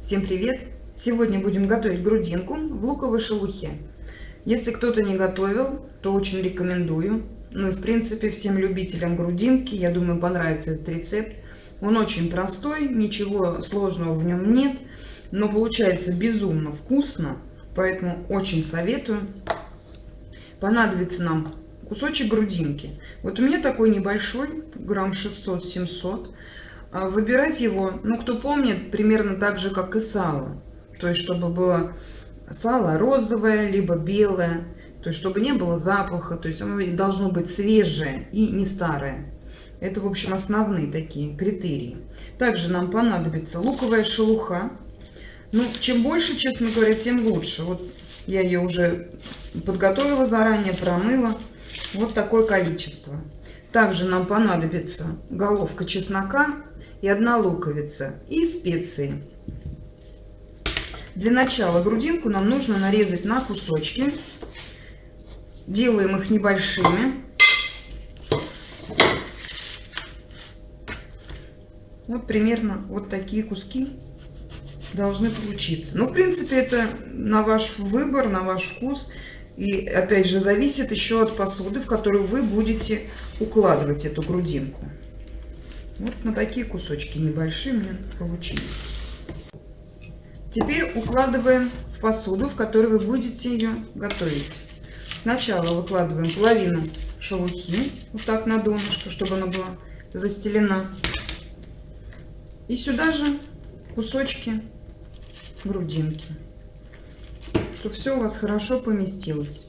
Всем привет! Сегодня будем готовить грудинку в луковой шелухе. Если кто-то не готовил, то очень рекомендую. Ну и в принципе всем любителям грудинки, я думаю, понравится этот рецепт. Он очень простой, ничего сложного в нем нет, но получается безумно вкусно, поэтому очень советую. Понадобится нам кусочек грудинки. Вот у меня такой небольшой, грамм 600-700. Выбирать его, ну кто помнит, примерно так же, как и сало. То есть, чтобы было сало розовое, либо белое. То есть, чтобы не было запаха. То есть, оно должно быть свежее и не старое. Это, в общем, основные такие критерии. Также нам понадобится луковая шелуха. Ну, чем больше, честно говоря, тем лучше. Вот я ее уже подготовила заранее, промыла. Вот такое количество. Также нам понадобится головка чеснока и 1 луковица и специи. Для начала грудинку нам нужно нарезать на кусочки. Делаем их небольшими. Вот примерно вот такие куски должны получиться. Ну, в принципе, это на ваш выбор, на ваш вкус. И опять же зависит еще от посуды, в которую вы будете укладывать эту грудинку. Вот на такие кусочки небольшие у меня получились. Теперь укладываем в посуду, в которой вы будете ее готовить. Сначала выкладываем половину шелухи, вот так на донышко, чтобы она была застелена. И сюда же кусочки грудинки, чтобы все у вас хорошо поместилось.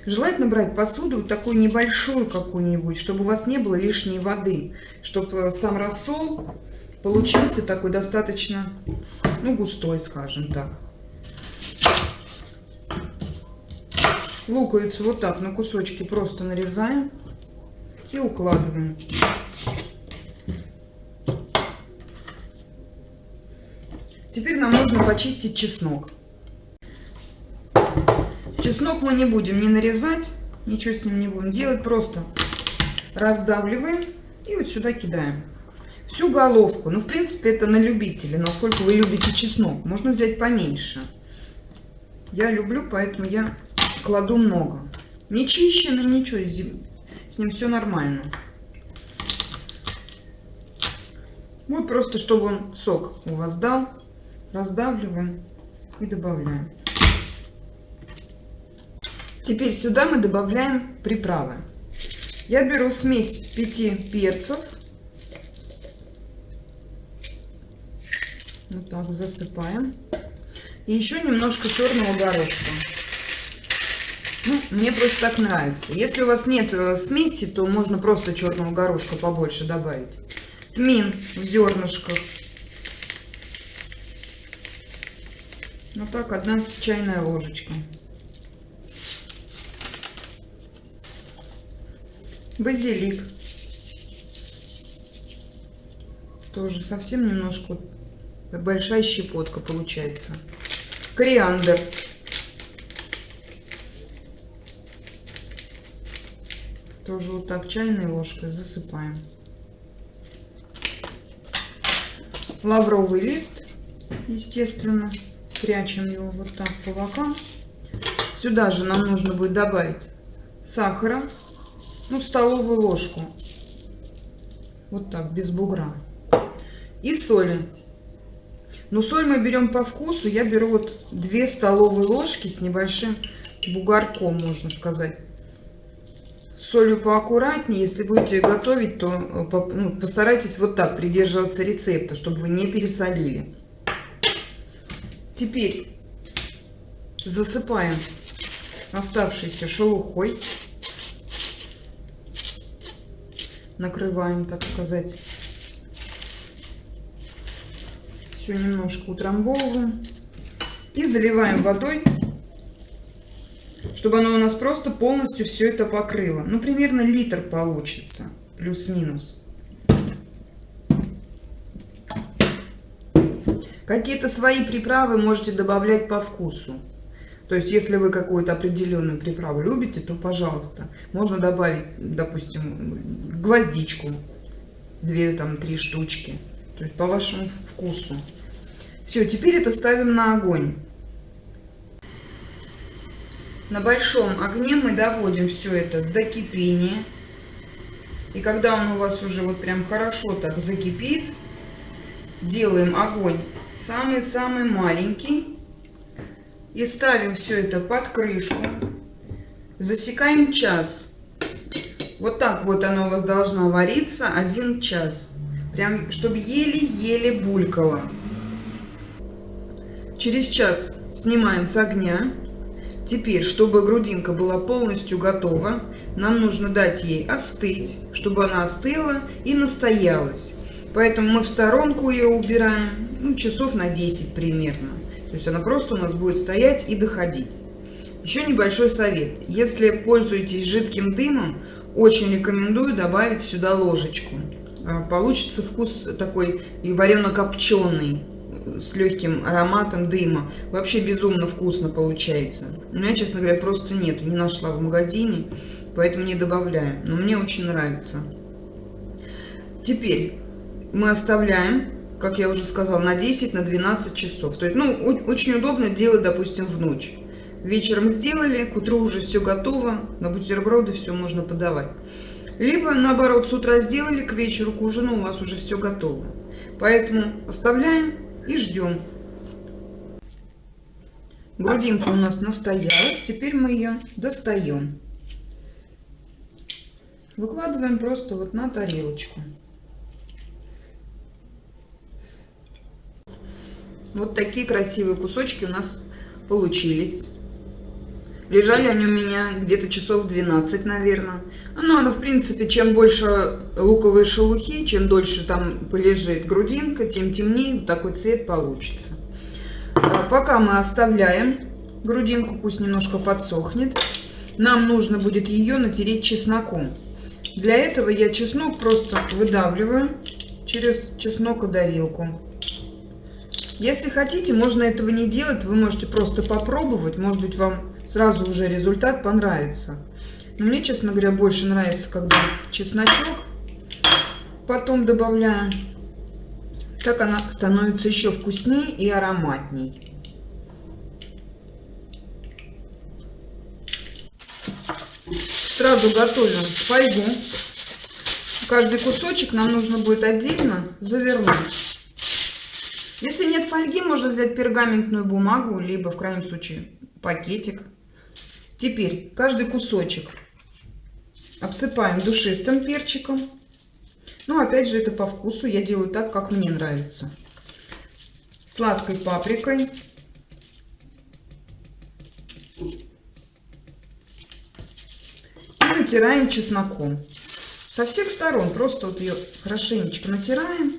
Желательно брать посуду такую небольшую какую-нибудь, чтобы у вас не было лишней воды, чтобы сам рассол получился такой достаточно, ну, густой, скажем так. Луковицу вот так на кусочки просто нарезаем и укладываем. Теперь нам нужно почистить чеснок. Чеснок мы не будем ни нарезать, ничего с ним не будем делать, просто раздавливаем и вот сюда кидаем. Всю головку, ну в принципе это на любителя, насколько вы любите чеснок, можно взять поменьше. Я люблю, поэтому я кладу много. Не чищенный, ничего, с ним все нормально. Вот просто чтобы он сок у вас дал, раздавливаем и добавляем. Теперь сюда мы добавляем приправы. Я беру смесь 5 перцев. Вот так засыпаем. И еще немножко черного горошка. Ну, мне просто так нравится. Если у вас нет смеси, то можно просто черного горошка побольше добавить. Тмин в зернышках. Вот так 1 чайная ложечка. Базилик. Тоже совсем немножко, большая щепотка получается. Кориандр. Тоже вот так чайной ложкой засыпаем. Лавровый лист, естественно, прячем его вот так по бокам. Сюда же нам нужно будет добавить сахара. Ну, столовую ложку. Вот так, без бугра. И соли. Но соль мы берем по вкусу. Я беру вот 2 столовые ложки с небольшим бугорком, можно сказать. С солью поаккуратнее. Если будете готовить, то постарайтесь вот так придерживаться рецепта, чтобы вы не пересолили. Теперь засыпаем оставшейся шелухой. Накрываем, так сказать. Все немножко утрамбовываем. И заливаем водой, чтобы оно у нас просто полностью все это покрыло. Ну, примерно литр получится, плюс-минус. Какие-то свои приправы можете добавлять по вкусу. То есть, если вы какую-то определенную приправу любите, то, пожалуйста, можно добавить, допустим, гвоздичку, 2-3 штучки. То есть, по вашему вкусу. Все, теперь это ставим на огонь. На большом огне мы доводим все это до кипения. И когда он у вас уже вот прям хорошо так закипит, делаем огонь самый-самый маленький. И ставим все это под крышку. Засекаем час. Вот так вот оно у вас должно вариться 1 час. Прям, чтобы еле-еле булькало. Через час снимаем с огня. Теперь, чтобы грудинка была полностью готова, нам нужно дать ей остыть, чтобы она остыла и настоялась. Поэтому мы в сторонку ее убираем, ну, часов на 10 примерно. То есть она просто у нас будет стоять и доходить. Еще небольшой совет. Если пользуетесь жидким дымом, очень рекомендую добавить сюда ложечку. Получится вкус такой и варено-копченый, с легким ароматом дыма. Вообще безумно вкусно получается. У меня, честно говоря, просто нету, не нашла в магазине, поэтому не добавляю. Но мне очень нравится. Теперь мы оставляем, как я уже сказала, на 10-12 часов. То есть, ну, очень удобно делать, допустим, в ночь. Вечером сделали, к утру уже все готово, на бутерброды все можно подавать. Либо, наоборот, с утра сделали, к вечеру, к ужину у вас уже все готово. Поэтому оставляем и ждем. Грудинка у нас настоялась, теперь мы ее достаем. Выкладываем просто вот на тарелочку. Вот такие красивые кусочки у нас получились. Лежали они у меня где-то часов 12, наверное. Оно, в принципе, чем больше луковой шелухи, чем дольше там полежит грудинка, тем темнее вот такой цвет получится. Пока мы оставляем грудинку, пусть немножко подсохнет, нам нужно будет ее натереть чесноком. Для этого я чеснок просто выдавливаю через чеснокодавилку. Если хотите, можно этого не делать, вы можете просто попробовать, может быть, вам сразу уже результат понравится. Но мне, честно говоря, больше нравится, когда чесночок потом добавляем. Так она становится еще вкуснее и ароматней. Сразу готовим фольгу. Каждый кусочек нам нужно будет отдельно завернуть. Если нет фольги, можно взять пергаментную бумагу, либо в крайнем случае пакетик. Теперь каждый кусочек обсыпаем душистым перчиком. Ну, опять же, это по вкусу. Я делаю так, как мне нравится. Сладкой паприкой. И натираем чесноком. Со всех сторон просто вот ее хорошенечко натираем.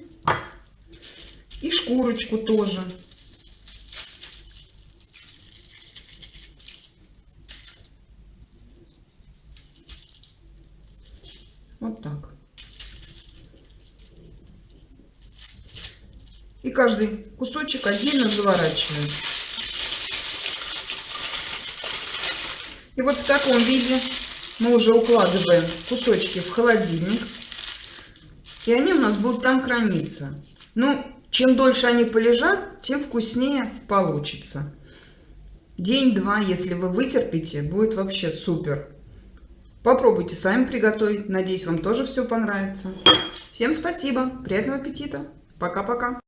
И шкурочку тоже. Вот так. И каждый кусочек отдельно заворачиваем. И вот в таком виде мы уже укладываем кусочки в холодильник. И они у нас будут там храниться. Ну, чем дольше они полежат, тем вкуснее получится. День-два, если вы вытерпите, будет вообще супер. Попробуйте сами приготовить. Надеюсь, вам тоже все понравится. Всем спасибо. Приятного аппетита. Пока-пока.